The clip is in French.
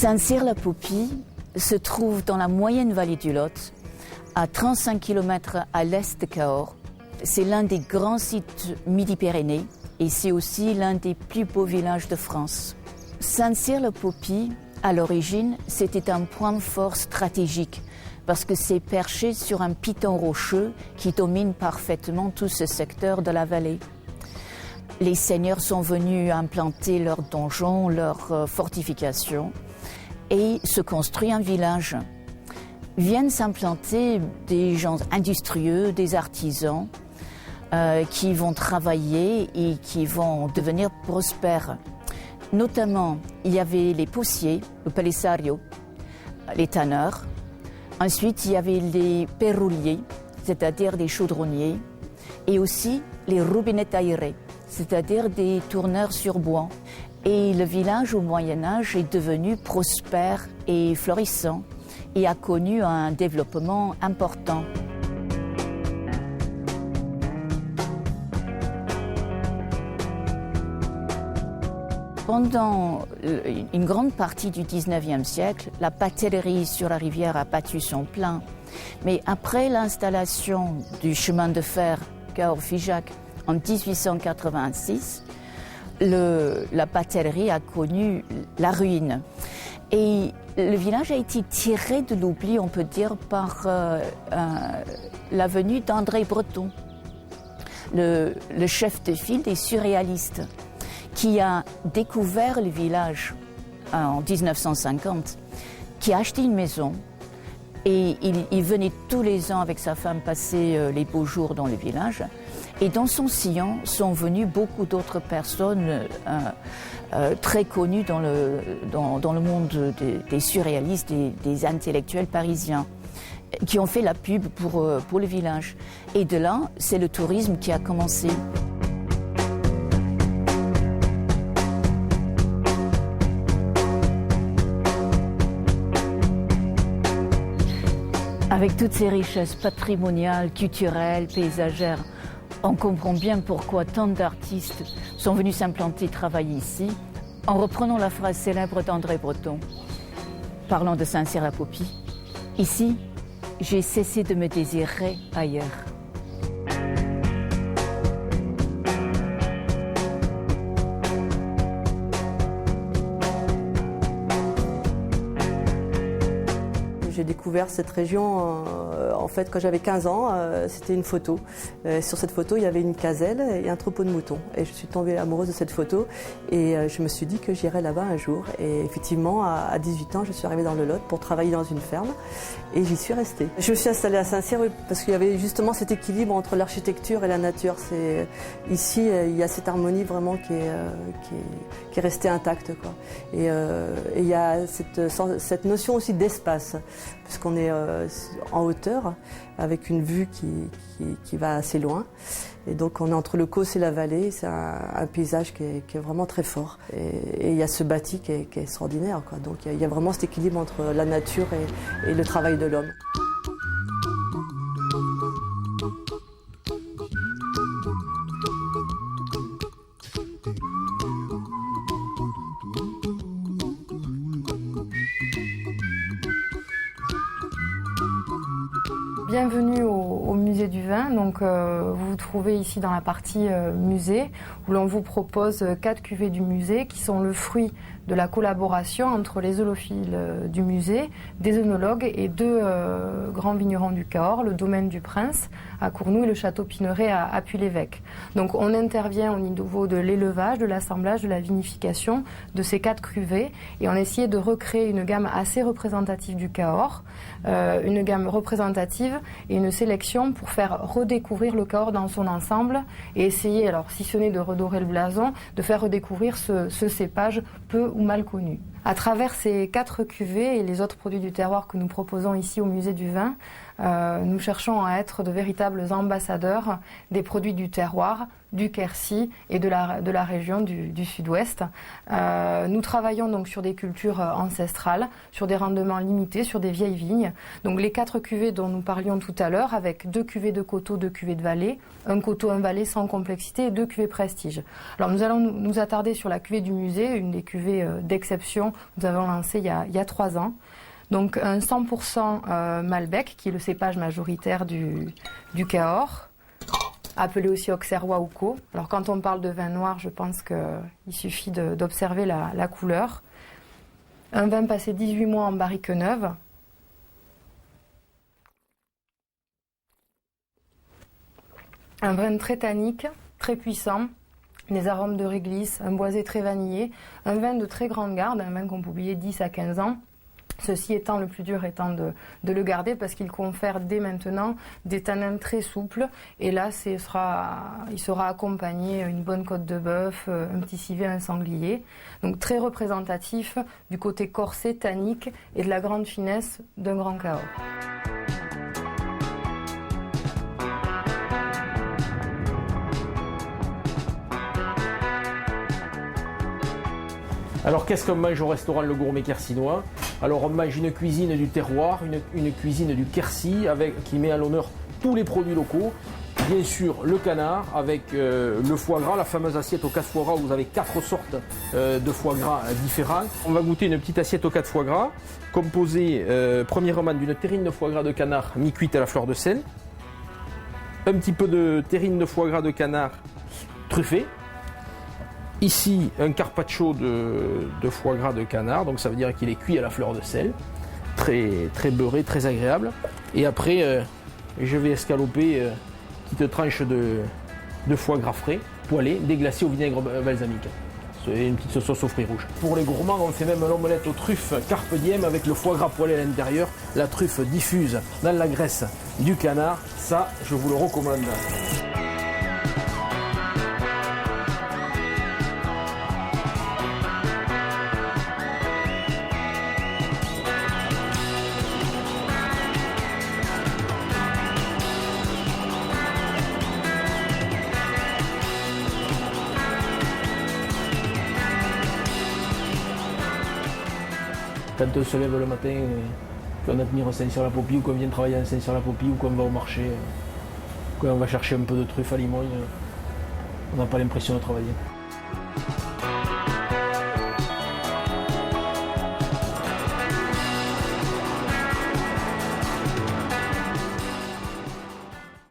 Saint-Cyr-la-Popie se trouve dans la moyenne vallée du Lot, à 35 km à l'est de Cahors. C'est l'un des grands sites Midi-Pyrénées et c'est aussi l'un des plus beaux villages de France. Saint-Cyr-la-Popie, à l'origine, c'était un point fort stratégique parce que c'est perché sur un piton rocheux qui domine parfaitement tout ce secteur de la vallée. Les seigneurs sont venus implanter leurs donjons, leurs fortifications et se construit un village. Viennent s'implanter des gens industrieux, des artisans qui vont travailler et qui vont devenir prospères. Notamment, il y avait les potiers, le palisario, les tanneurs. Ensuite, il y avait les perrouliers, c'est-à-dire des chaudronniers, et aussi les rubinetaires, c'est-à-dire des tourneurs sur bois. Et le village au Moyen-Âge est devenu prospère et florissant et a connu un développement important. Pendant une grande partie du XIXe siècle, la pâtellerie sur la rivière a battu son plein. Mais après l'installation du chemin de fer Cahors-Figeac en 1886, la pâtellerie a connu la ruine. Et le village a été tiré de l'oubli, on peut dire, par la venue d'André Breton, le chef de file des surréalistes, qui a découvert le village en 1950, qui a acheté une maison et il venait tous les ans avec sa femme passer les beaux jours dans le village. Et dans son sillon sont venues beaucoup d'autres personnes très connues dans le monde des surréalistes, des intellectuels parisiens, qui ont fait la pub pour le village. Et de là, c'est le tourisme qui a commencé. Avec toutes ces richesses patrimoniales, culturelles, paysagères, on comprend bien pourquoi tant d'artistes sont venus s'implanter travailler ici, en reprenant la phrase célèbre d'André Breton, parlant de Saint-Cyr-la-Popie. Ici, j'ai cessé de me désirer ailleurs. J'ai découvert cette région en fait quand j'avais 15 ans, c'était une photo. Sur cette photo, il y avait une caselle et un troupeau de moutons. Et je suis tombée amoureuse de cette photo et je me suis dit que j'irais là-bas un jour. Et effectivement, à 18 ans, je suis arrivée dans le Lot pour travailler dans une ferme et j'y suis restée. Je me suis installée à Saint-Cyr parce qu'il y avait justement cet équilibre entre l'architecture et la nature. Ici, il y a cette harmonie vraiment qui est restée intacte, quoi. Et il y a cette notion aussi d'espace, puisqu'on est en hauteur, avec une vue qui va assez loin. Et donc on est entre le Causse et la vallée, c'est un paysage qui est vraiment très fort. Et il y a ce bâti qui est extraordinaire, quoi. Donc il y a vraiment cet équilibre entre la nature et le travail de l'homme. Bienvenue au musée du vin. Donc, vous vous trouvez ici dans la partie musée où l'on vous propose 4 cuvées du musée qui sont le fruit de la collaboration entre les zoolophiles du musée, des œnologues et 2 grands vignerons du Cahors, le domaine du Prince à Cournou et le château Pinneret à Puy-l'Évêque. Donc on intervient au niveau de l'élevage, de l'assemblage, de la vinification de ces 4 cuvées et on essayait de recréer une gamme assez représentative du Cahors, une gamme représentative et une sélection pour faire redécouvrir le Cahors dans son ensemble et essayer, alors si ce n'est de redorer le blason, de faire redécouvrir ce cépage peu ou mal connu. À travers ces 4 cuvées et les autres produits du terroir que nous proposons ici au musée du vin, nous cherchons à être de véritables ambassadeurs des produits du terroir du Quercy et de la région du sud-ouest. Nous travaillons donc sur des cultures ancestrales, sur des rendements limités, sur des vieilles vignes. Donc les 4 cuvées dont nous parlions tout à l'heure, avec 2 cuvées de coteaux, 2 cuvées de vallée, un coteau, un vallée sans complexité et 2 cuvées prestige. Alors nous allons nous attarder sur la cuvée du musée, une des cuvées d'exception que nous avons lancée il y a 3 ans. Donc un 100% Malbec, qui est le cépage majoritaire du Cahors, appelé aussi Auxerrois ou Caux. Alors quand on parle de vin noir, je pense qu'il suffit d'observer la couleur. Un vin passé 18 mois en barrique neuve. Un vin très tannique, très puissant, des arômes de réglisse, un boisé très vanillé, un vin de très grande garde, un vin qu'on peut oublier 10 à 15 ans. Ceci étant, le plus dur étant de le garder parce qu'il confère dès maintenant des tanins très souples. Et là, il sera accompagné une bonne côte de bœuf, un petit civet, un sanglier. Donc très représentatif du côté corsé, tannique et de la grande finesse d'un grand Cahors. Alors qu'est-ce qu'on mange au restaurant Le Gourmet Quercinois? Alors on mange une cuisine du terroir, une cuisine du Quercy qui met à l'honneur tous les produits locaux. Bien sûr le canard avec le foie gras, la fameuse assiette aux 4 foie gras où vous avez 4 sortes de foie gras différents. On va goûter une petite assiette aux 4 foie gras composée premièrement d'une terrine de foie gras de canard mi-cuite à la fleur de sel, un petit peu de terrine de foie gras de canard truffée. Ici, un carpaccio de foie gras de canard, donc ça veut dire qu'il est cuit à la fleur de sel, très, très beurré, très agréable. Et après, je vais escaloper une petite tranche de foie gras frais, poêlé, déglacé au vinaigre balsamique. C'est une petite sauce aux fruits rouges. Pour les gourmands, on fait même l'omelette aux truffes carpe diem avec le foie gras poêlé à l'intérieur, la truffe diffuse dans la graisse du canard. Ça, je vous le recommande. Quand on se lève le matin, qu'on admire Saint-Cyr-la-Popie ou qu'on vient travailler à Saint-Cyr-la-Popie ou qu'on va au marché, qu'on va chercher un peu de truffe à Limoges, on n'a pas l'impression de travailler.